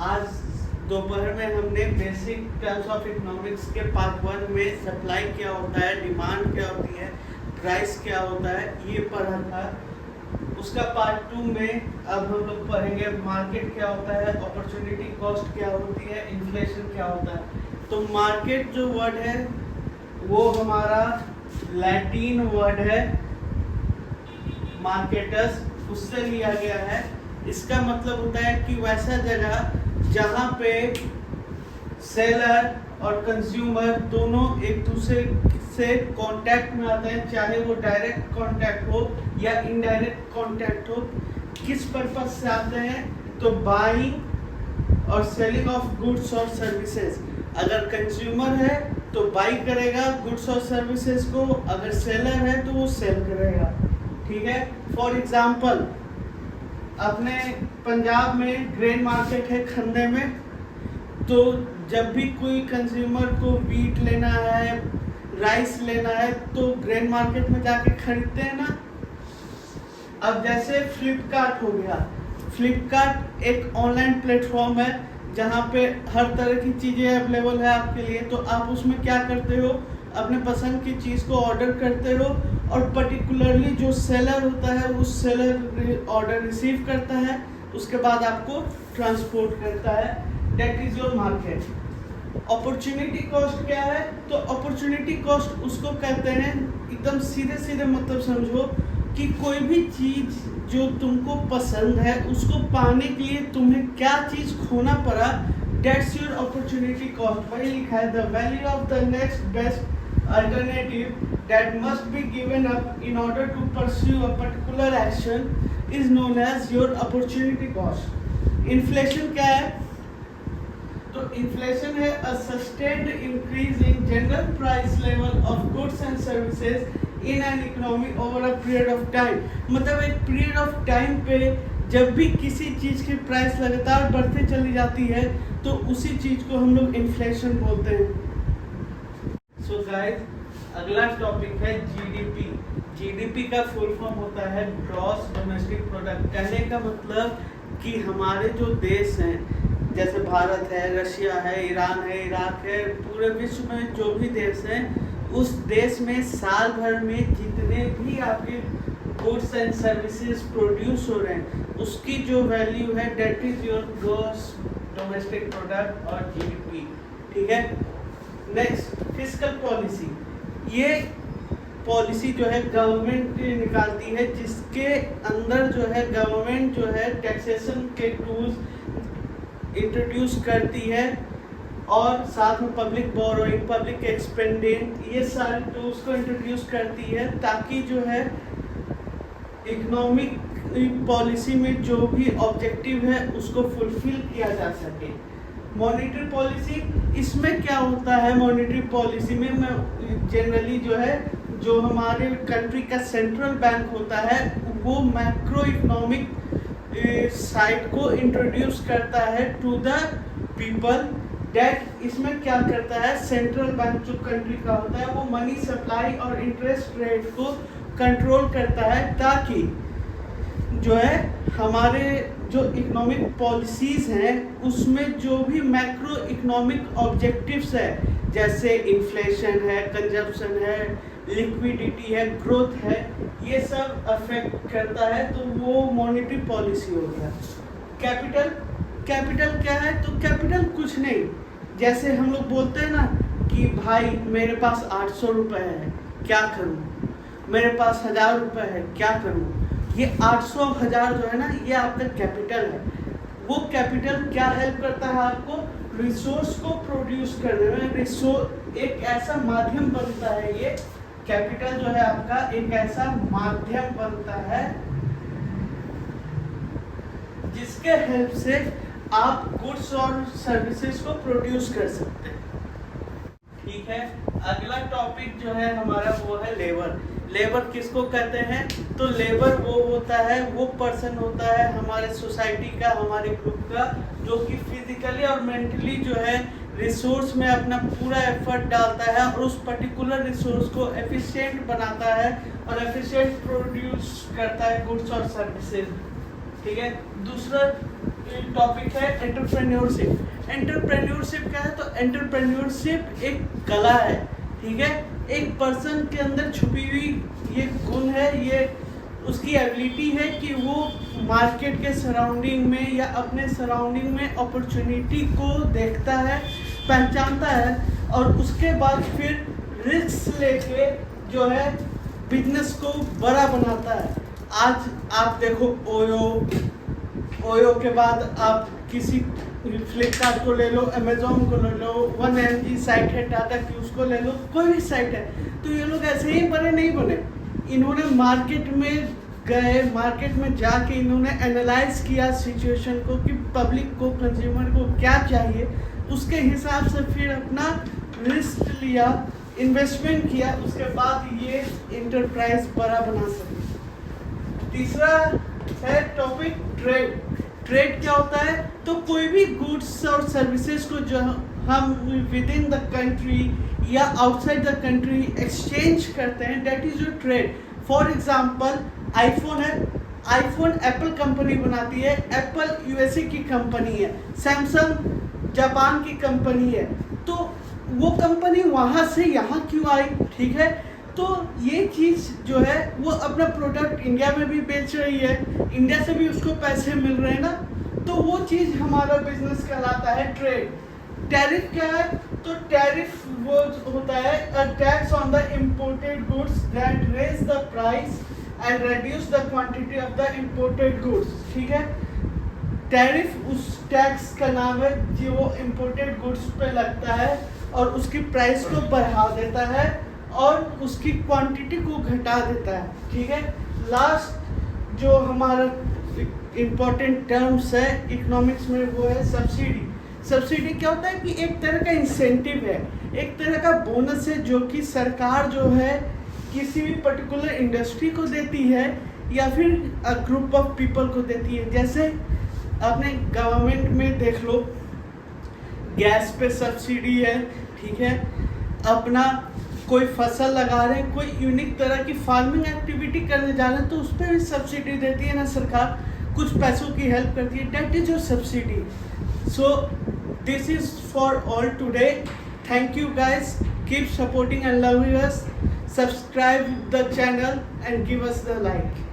आज दोपहर में हमने बेसिक टर्म्स ऑफ इकोनॉमिक्स के पार्ट 1 में सप्लाई क्या होता है, डिमांड क्या होती है, प्राइस क्या होता है, ये पढ़ा था। उसका पार्ट 2 में अब हम लोग पढ़ेंगे मार्केट क्या होता है, अपॉर्चुनिटी कॉस्ट क्या होती है, इन्फ्लेशन क्या होता है। तो मार्केट जो वर्ड है वो हमारा लैटिन वर्ड है मार्केटस, उससे लिया गया है। इसका मतलब होता है कि वैसा जगह जहाँ पे सेलर और कंज्यूमर दोनों एक दूसरे से कांटेक्ट में आते हैं, चाहे वो डायरेक्ट कांटेक्ट हो या इनडायरेक्ट कांटेक्ट हो। किस पर्पस से आते हैं? तो बाइंग और सेलिंग ऑफ गुड्स और सर्विसेज। अगर कंज्यूमर है तो बाई करेगा गुड्स और सर्विसेज को, अगर सेलर है तो वो सेल करेगा। ठीक है। फॉर एग्जाम्पल, अपने पंजाब में ग्रेन मार्केट है खन्ने में, तो जब भी कोई कंज्यूमर को वीट लेना है, राइस लेना है, तो ग्रेन मार्केट में जाके खरीदते हैं ना। अब जैसे फ्लिपकार्ट हो गया, फ्लिपकार्ट एक ऑनलाइन प्लेटफॉर्म है जहाँ पे हर तरह की चीज़ें अवेलेबल है आपके लिए। तो आप उसमें क्या करते हो, अपने पसंद की चीज़ को ऑर्डर करते हो और पर्टिकुलरली जो सेलर होता है उस सेलर ऑर्डर रिसीव करता है, उसके बाद आपको ट्रांसपोर्ट करता है। That is your market. Opportunity cost क्या है? तो अपॉर्चुनिटी कॉस्ट उसको कहते हैं, एकदम सीधे सीधे मतलब समझो कि कोई भी चीज़ जो तुमको पसंद है उसको पाने के लिए तुम्हें क्या चीज़ खोना पड़ा, दैट्स योर अपॉर्चुनिटी कॉस्ट। वही लिखा है, the value of the next best alternative that must be given up in order to pursue a particular action is known as your opportunity cost. Inflation क्या है? तो inflation है a sustained increase in general price level of goods and services in an economy over a period of time. मतलब एक period of time पे जब भी किसी चीज़ की प्राइस लगातार बढ़ती चली जाती है तो उसी चीज़ को हम लोग इन्फ्लेशन बोलते हैं। सो गाइस, अगला टॉपिक है जीडीपी। जीडीपी का फुल फॉर्म होता है ग्रॉस डोमेस्टिक प्रोडक्ट। कहने का मतलब कि हमारे जो देश हैं, जैसे भारत है, रशिया है, ईरान है, इराक है, पूरे विश्व में जो भी देश हैं, उस देश में साल भर में जितने भी आपके गुड्स एंड सर्विसेज प्रोड्यूस हो रहे हैं उसकी जो वैल्यू है that is your gross domestic product और जीडीपी। ठीक है। Next, fiscal policy. ये पॉलिसी जो है गवर्नमेंट निकालती है, जिसके अंदर जो है गवर्नमेंट जो है टैक्सेशन के टूल्स इंट्रोड्यूस करती है और साथ में पब्लिक बोरोइंग, पब्लिक एक्सपेंडिंग, ये सारे टूल्स को इंट्रोड्यूस करती है ताकि जो है इकोनॉमिक पॉलिसी में जो भी ऑब्जेक्टिव है उसको फुलफिल किया जा सके। मॉनेटरी पॉलिसी, इसमें क्या होता है? मॉनेटरी पॉलिसी में जनरली जो है, जो हमारे कंट्री का सेंट्रल बैंक होता है वो मैक्रो इकोनॉमिक साइड को इंट्रोड्यूस करता है टू द पीपल। दैट इसमें क्या करता है, सेंट्रल बैंक जो कंट्री का होता है वो मनी सप्लाई और इंटरेस्ट रेट को कंट्रोल करता है ताकि जो है हमारे जो इकोनॉमिक पॉलिसीज़ हैं उसमें जो भी मैक्रो इकोनॉमिक ऑब्जेक्टिव्स है, जैसे इन्फ्लेशन है, कंजप्शन है, लिक्विडिटी है, ग्रोथ है, ये सब अफेक्ट करता है, तो वो मॉनेटरी पॉलिसी हो गया। कैपिटल, कैपिटल क्या है? तो कैपिटल कुछ नहीं, जैसे हम लोग बोलते हैं ना कि भाई मेरे पास 800 रुपये है, क्या करूँ? मेरे पास 1000 रुपये है, क्या करूँ? ये 800 1000 जो है ना, ये आपका कैपिटल है। वो कैपिटल क्या हेल्प करता है आपको? रिसोर्स को प्रोड्यूस करने में। रिसोर्स एक ऐसा माध्यम बनता है, ये कैपिटल जो है आपका एक ऐसा माध्यम बनता है जिसके हेल्प से आप गुड्स और सर्विसेज को प्रोड्यूस कर सकते हैं। ठीक है। अगला टॉपिक जो है हमारा वो है लेबर। लेबर किसको कहते हैं? तो लेबर वो होता है, वो पर्सन होता है हमारे सोसाइटी का, हमारे ग्रुप का, जो कि फिजिकली और मेंटली जो है रिसोर्स में अपना पूरा एफर्ट डालता है और उस पर्टिकुलर रिसोर्स को एफिशिएंट बनाता है और एफिशिएंट प्रोड्यूस करता है गुड्स और सर्विसेज। ठीक है। दूसरा टॉपिक है एंटरप्रेन्योरशिप। एंटरप्रेन्योरशिप क्या है? तो एंटरप्रेन्योरशिप एक कला है, ठीक है। एक पर्सन के अंदर छुपी हुई ये गुण है, ये उसकी एबिलिटी है कि वो मार्केट के सराउंडिंग में या अपने सराउंडिंग में अपॉर्चुनिटी को देखता है, पहचानता है और उसके बाद फिर रिस्क लेके जो है बिजनेस को बड़ा बनाता है। आज आप देखो ओयो के बाद आप किसी फ्लिपकार्ट को ले लो, अमेजोन को ले लो, 1mg साइट है टाटा की, उसको ले लो, कोई भी साइट है। तो ये लोग ऐसे ही बड़े नहीं बने, इन्होंने मार्केट में गए, मार्केट में जाके इन्होंने एनालाइज किया सिचुएशन को कि पब्लिक को, कंज्यूमर को क्या चाहिए, उसके हिसाब से फिर अपना रिस्क लिया, इन्वेस्टमेंट किया, उसके बाद ये इंटरप्राइज बड़ा बना सके। तीसरा है टॉपिक ट्रेड। ट्रेड क्या होता है? तो कोई भी गुड्स और सर्विसेज को जो हम विद इन द कंट्री या आउटसाइड द कंट्री एक्सचेंज करते हैं, that is your trade. For example iPhone है, आईफोन एप्पल कंपनी बनाती है, एप्पल यूएसए की कंपनी है, सैमसंग जापान की कंपनी है, तो वो कंपनी वहाँ से यहाँ क्यों आई, ठीक है। तो ये चीज़ जो है वो अपना प्रोडक्ट इंडिया में भी बेच रही है, इंडिया से भी उसको पैसे मिल रहे हैं ना, तो वो चीज़ हमारा बिजनेस कहलाता है ट्रेड। टैरिफ क्या है? तो टैरिफ वो होता है a tax on the imported goods that raise the price and reduce the quantity of the imported goods, ठीक है। टैरिफ उस टैक्स का नाम है जो इम्पोर्टेड गुड्स पे लगता है और उसकी प्राइस को बढ़ा देता है और उसकी क्वांटिटी को घटा देता है, ठीक है। लास्ट जो हमारा इम्पोर्टेंट टर्म्स है इकोनॉमिक्स में वो है सब्सिडी। सब्सिडी क्या होता है कि एक तरह का इंसेंटिव है, एक तरह का बोनस है जो कि सरकार जो है किसी भी पर्टिकुलर इंडस्ट्री को देती है या फिर अ ग्रुप ऑफ पीपल को देती है। जैसे आपने गवर्नमेंट में देख लो, गैस पे सब्सिडी है, ठीक है। अपना कोई फसल लगा रहे हैं, कोई यूनिक तरह की फार्मिंग एक्टिविटी करने जा रहे हैं, तो उस पर भी सब्सिडी देती है ना सरकार, कुछ पैसों की हेल्प करती है, that is your subsidy. So this is for all today. Thank you guys, keep supporting and loving us, subscribe the channel and give us the like.